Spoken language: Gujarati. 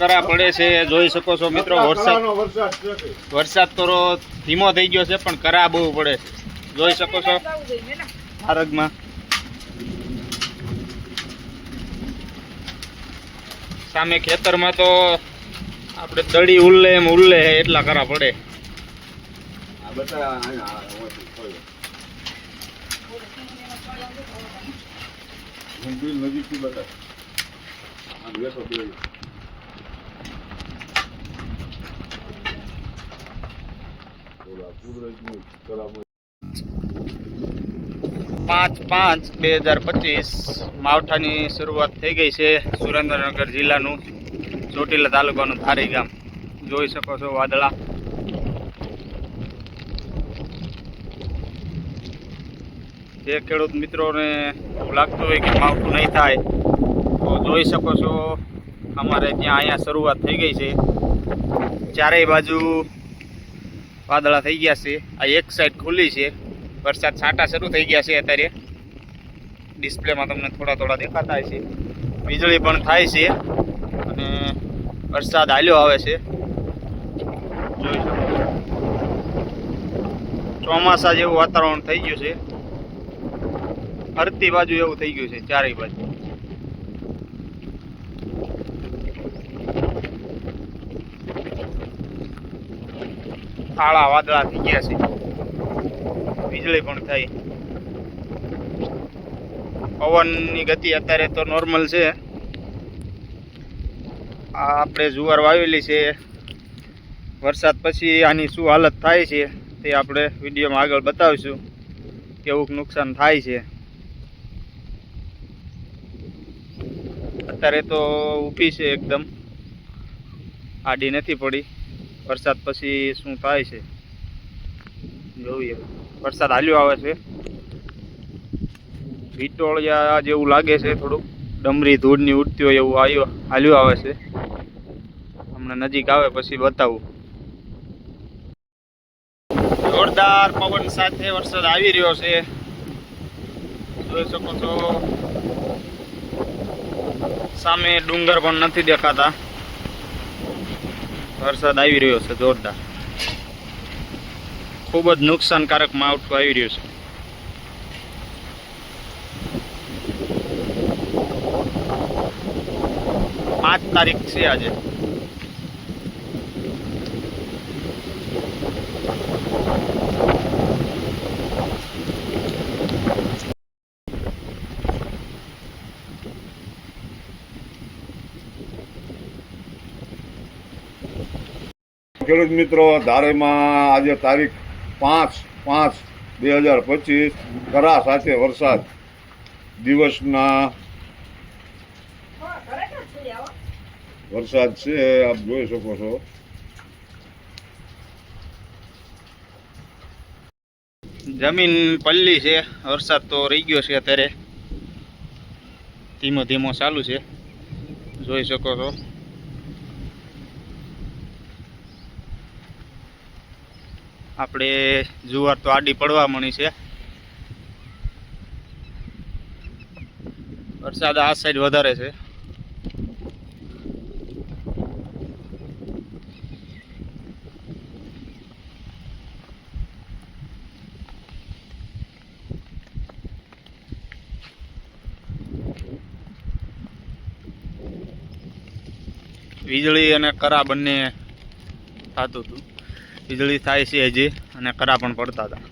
કરા પડે છે, જોઈ શકો છો મિત્રો। વરસાદ તો ધીમો થઈ ગયો છે, પણ કરા બહુ પડે છે, જોઈ શકો છો। આરગમાં સામે ખેતરમાં તો આપણે દડી ઉલ્લે એમ ઉલ્લે એટલા કરા પડે। પાંચ 5/2025 માવઠાની શરૂઆત થઈ ગઈ છે। સુરેન્દ્રનગર જિલ્લાનું ચોટીલા તાલુકાનું ધારી ગામ જોઈ શકો છો। વાદળા જે ખેડૂત મિત્રોને લાગતું હોય કે માવઠું નહીં થાય તો જોઈ શકો છો, અમારે ત્યાં અહીંયા શરૂઆત થઈ ગઈ છે। ચારેય બાજુ વાદળા થઈ ગયા છે। આ એક સાઈડ ખુલ્લી છે, વરસાદ છાંટા શરૂ થઈ ગયા છે। અત્યારે ડિસ્પ્લેમાં તમને થોડા થોડા દેખાતા છે। વીજળી પણ થાય છે અને વરસાદ હાલ્યો આવે છે, જોઈ શકો છો। ચોમાસા જેવું વાતાવરણ થઈ ગયું છે, ફરતી બાજુ એવું થઈ ગયું છે, ચારેય બાજુ। કાળા વાદળા થઈ ગયા છે, વીજળી પણ થઈ। પવનની ગતિ અત્યારે તો નોર્મલ છે। આ આપણે જુવાર વાવેલી છે, વરસાદ પછી આની શું હાલત થાય છે તે આપણે વિડીયોમાં આગળ બતાવીશું, કેવું નુકસાન થાય છે। અત્યારે તો ઊભી છે, એકદમ આડી નથી પડી। વરસાદ પછી શું થાય છે જોઈએ। વરસાદ હાલ્યો આવે છે, વિટોળિયા જેવું લાગે છે, થોડુંક ડમરી ધૂળની ઉડતી હોય એવું હાલ્યો આવે છે। હમણાં નજીક આવે પછી બતાવું। જોરદાર પવન સાથે વરસાદ આવી રહ્યો છે, જોઈ શકો છો। સામે ડુંગર પણ નથી દેખાતા, વરસાદ આવી રહ્યો છે જોરદાર। ખૂબ જ નુકસાનકારક માવઠું આવી રહ્યું છે। પાંચ તારીખ છે આજે। ખેડૂત મિત્રો, ધારેમાં આજે તારીખ 5/5/2025 કરા સાથે વરસાદ દિવસના વરસાદ છે, આપ જોઈ શકો છો। જમીન પલ્લી છે, વરસાદ તો રહી ગયો છે, અત્યારે ધીમો ધીમો ચાલુ છે, જોઈ શકો છો। આપણે જુવાર તો આડી પડવા મળી છે, વરસાદ આ સાઈડ વધારે છે। વીજળી અને કરા બંને થતું હતું। વીજળી થાય છે હજી અને કરા પણ પડતા હતા।